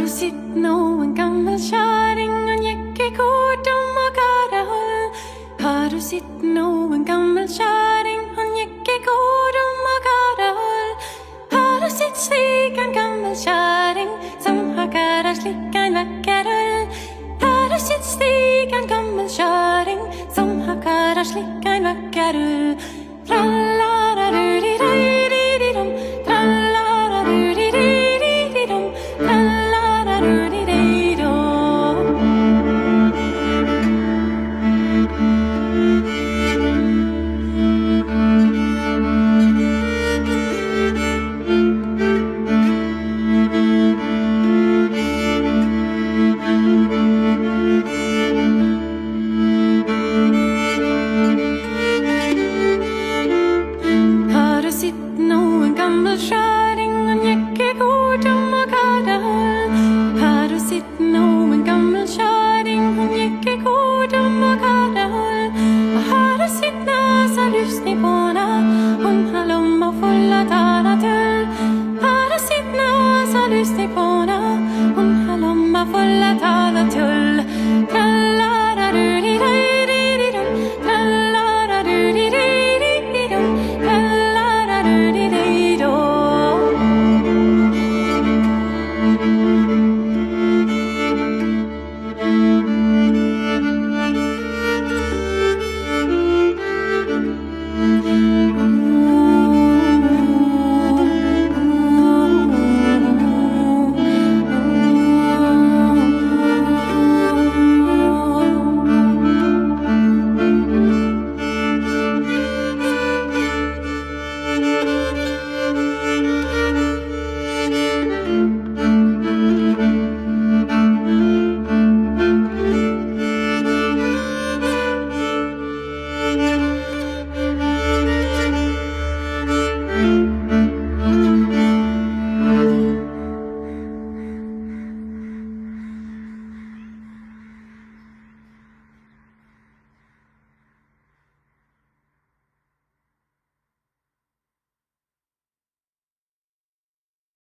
du sett noen gammel kjæring? Han gikk i kortom og karahol. Har du sett noen gammel kjæring? Han gikk i kortom og karahol. Har du sett slik en gammel kjæring som har kara slik en vakker ull? Har du sett slik en gammel kjæring som har kara slik en vakker ull? Trallararuririririrom, trallararuririririrom, trallararuririririrom. Har du sett noen gammel kjæring? Han gikk i kortom og karahol. Har du sett noen gammel kjæring? Han gikk i kortom og karahol. Og har du sett nasa lustig på henne? Hun har lomma full av tala tull. Har du sett nasa lustig på